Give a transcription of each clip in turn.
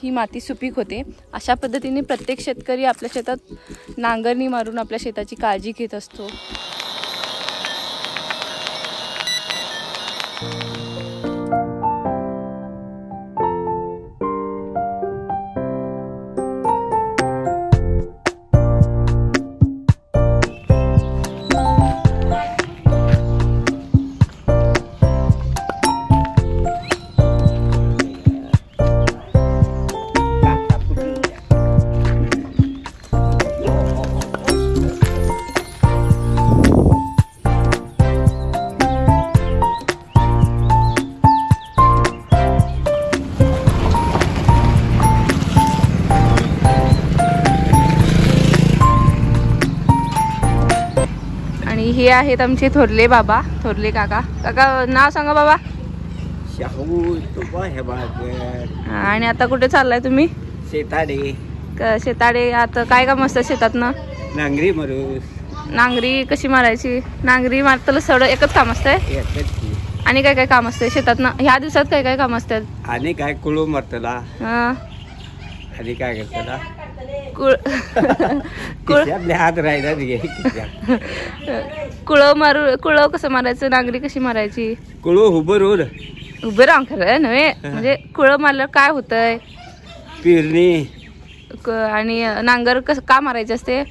ही माती सुपीक होते। अशा पद्धतीने प्रत्येक शेतकरी आपल्या शेतात नांगरणी मारून आपल्या शेताची काळजी घेत असतो। हे आहेत आमचे थोरले बाबा, थोरले काका। काका नाव सांगा बाबा। शाहू तुपा हेबाळकर। आणि आता कुठे चाललाय तुम्ही? शेताडे। शेताडे आता काय काम असतं शेतात ना? नांगरी मारूस। नांगरी कशी मारायची? नांगरी मारताना सगळं एकच काम असतंय? एकच। आणि काय काय काम असते शेतात ना ह्या दिवसात? काय काय काम असतात? आणि काय कुळू मारतला। हां आणि काय करतला? हात राहिला कुळं कसं मारायचं? नांगरी कशी मारायची? कुळू उभं राहून खरं नव्हे, म्हणजे कुळं मारल्यावर काय होतंय? पेरणी। आणि नांगर कसं का मारायचं असते?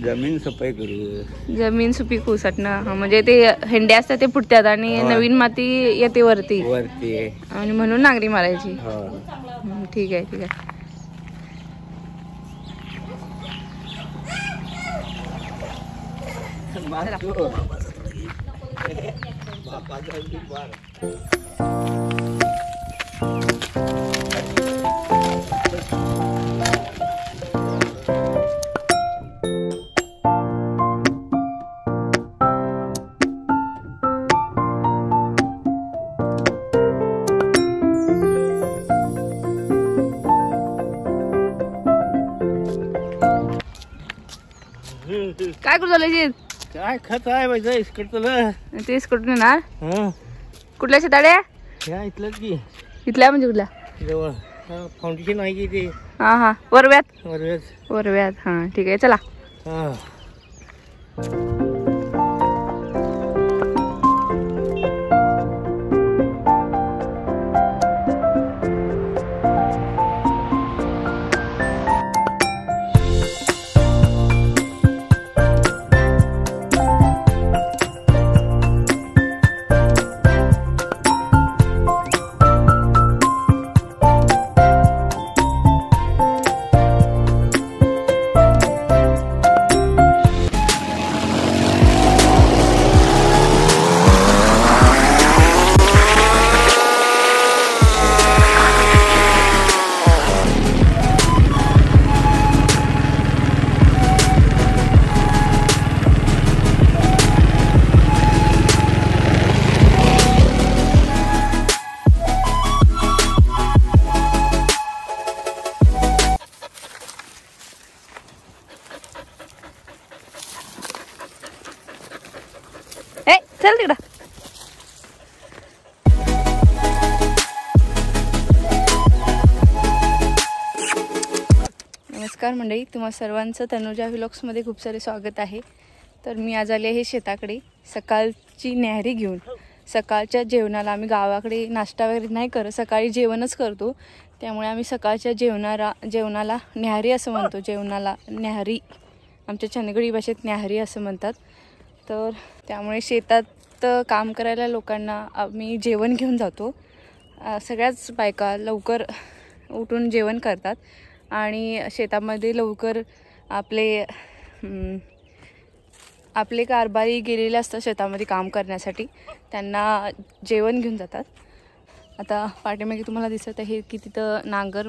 जमीन सफाई करू। जमीन सुपीक होऊसाठनं, म्हणजे ते हेंड्या असतात ते फुटतात आणि नवीन माती येते वरती आणि म्हणून नांगरी मारायची। ठीक आहे ठीक आहे। काय करू झालं? काय खत आहे तेच कुठून येणार? कुठल्या शेताड्या? इथलंच की। इथल्या म्हणजे कुठल्या? जवळ फाउंडेशन आहे की ते। हा वरव्यात। वरव्यात हा ठीक आहे चला। चल तिकडं। नमस्कार मंडळी, तुम्हा सर्वांचं तनुजा व्लॉग्समध्ये खूप सारे स्वागत आहे। तर मी आज आले आहे शेताकडे सकाळची न्याहारी घेऊन। सकाळच्या जेवणाला आम्ही गावाकडे नाश्ता वगैरे नाही करत, सकाळी जेवणच करतो। त्यामुळे आम्ही सकाळच्या जेवणाला न्याहारी असं म्हणतो। जेवणाला न्याहारी, आमच्या चंदगडी भाषेत न्याहारी असं म्हणतात। तर त्यामुळे शेतात काम करायला लोकांना आम्ही जेवण घेऊन जातो। सगळ्याच बायका लवकर उठून जेवण करतात आणि शेतामध्ये लवकर आपले कारभारी गेलेले असतात शेतामध्ये काम करण्यासाठी, त्यांना जेवण घेऊन जातात। आता पाठीमागे तुम्हाला दिसत आहे की तिथं नांगर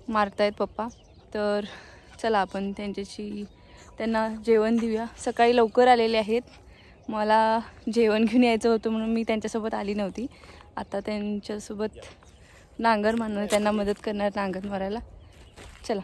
मारतायत पप्पा। तर चला आपण त्यांना जेवण देऊया। सकाळी लवकर आलेले आहेत, मला जेवण घेऊन यायचं होतं म्हणून मी त्यांच्यासोबत आली नव्हती। आता त्यांच्यासोबत नांगर मारणार, त्यांना मदत करणार नांगर मारायला। चला.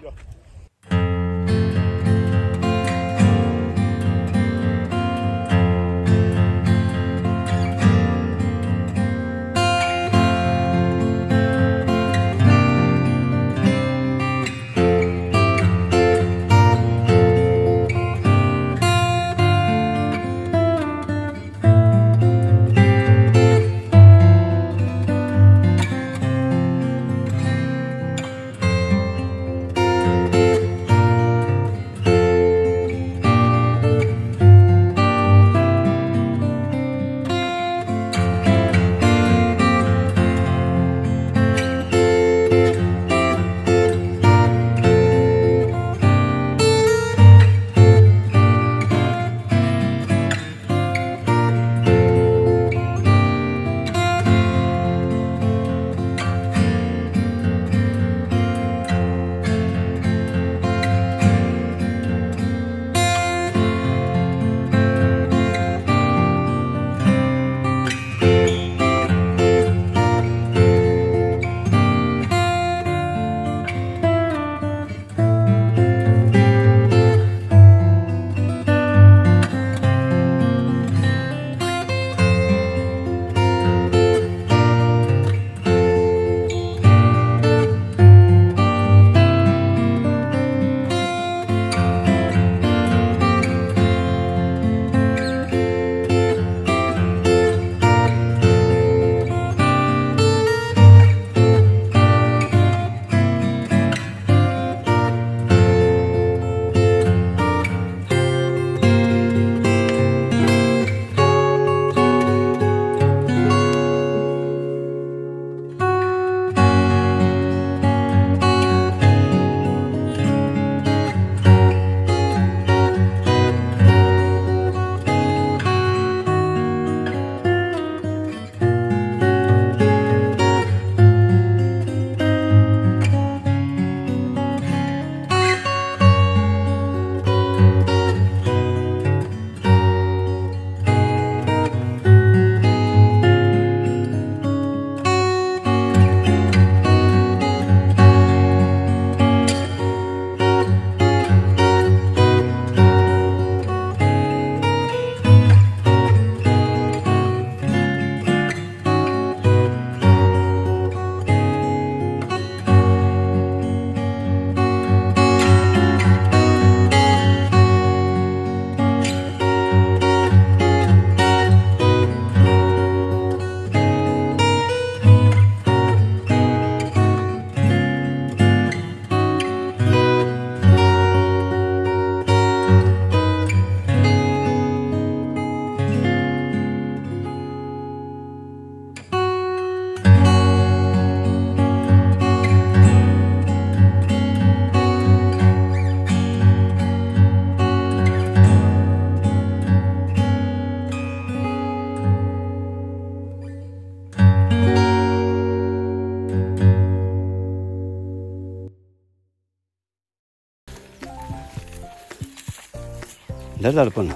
धर पण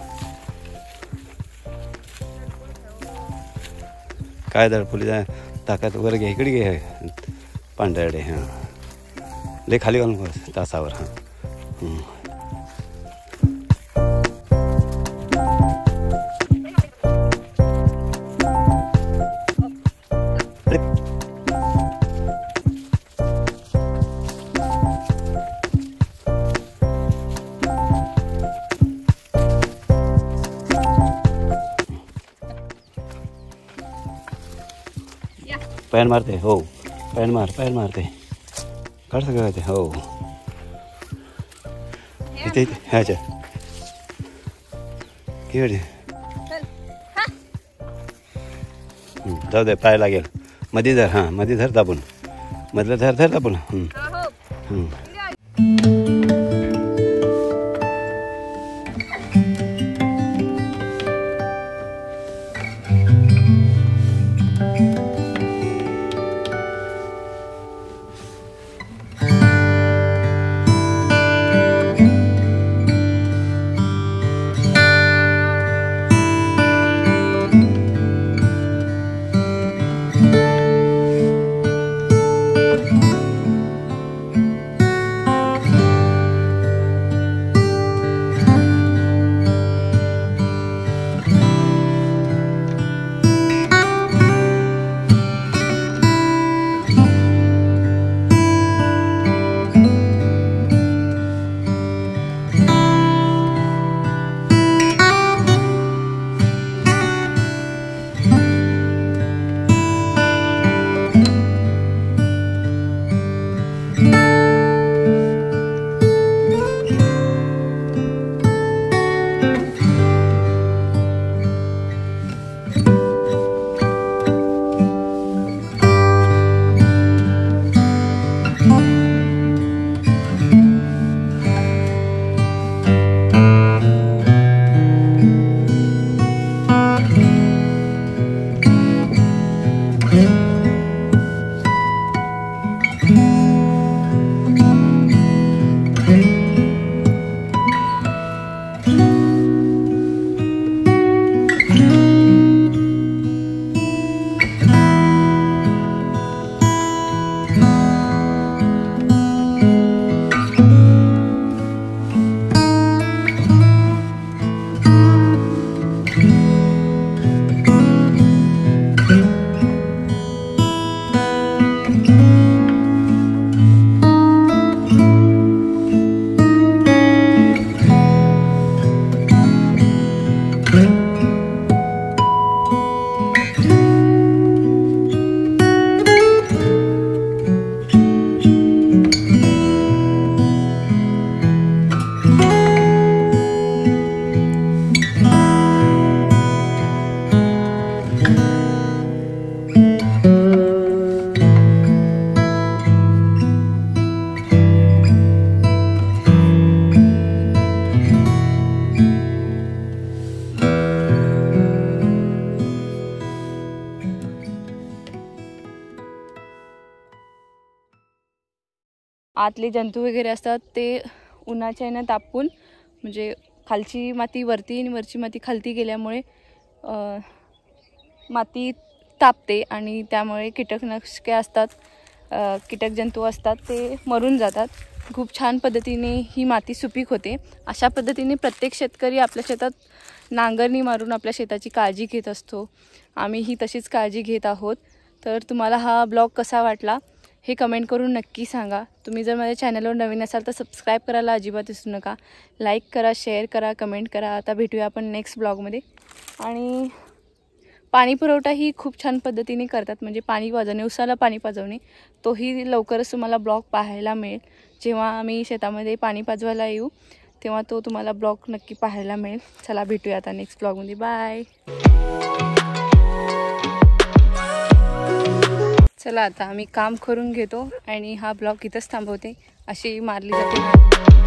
काय दडपुली ताकद वर घे इकडे घे पांढऱ्याडे हां लय खाली घालून तासावर हां पॅन मारते हो पॅन मारते काढ सगळं ते हो इथे ह्याच्या किती जाऊ दे पाय लागेल मध्ये धर हां मध्ये धर दाबून मधलं धर दाबून आतले जंतू वगैरे असतात ते उन्हाच्या यानं तापून म्हणजे खालची माती वरती आणि वरची माती खालती गेल्यामुळे माती तापते आणि त्यामुळे कीटकनाशके असतात, कीटक जंतू असतात ते मरून जातात. खूप छान पद्धतीने ही माती सुपीक होते. अशा पद्धतीने प्रत्येक शेतकरी आपल्या शेतात नांगरणी मारून आपल्या शेताची काळजी घेत असतो. आम्हीही तशीच काळजी घेत आहोत. तर तुम्हाला हा ब्लॉग कसा वाटला हे कमेंट करून नक्की सांगा. तुम्ही जर माझ्या चॅनलवर नवीन असाल तर सबस्क्राईब करायला अजिबात विसरू नका. लाईक करा, शेअर करा, कमेंट करा. आता भेटूया आपण नेक्स्ट ब्लॉगमध्ये. आणि पाणी पुरवठा ही खूप छान पद्धतीने करतात, म्हणजे पाणी पाजवणे, उसाला पाणी पाजवणे, तोही लवकरच तुम्हाला ब्लॉग पाहायला मिळेल. जेव्हा आम्ही शेतामध्ये पाणी पाजवायला येऊ तेव्हा तो तुम्हाला ब्लॉग नक्की पाहायला मिळेल. चला भेटूया आता नेक्स्ट ब्लॉगमध्ये. बाय. चला आता आम्ही काम करून घेतो आणि हा ब्लॉग इथंच थांबवते. अशी मारली जाते.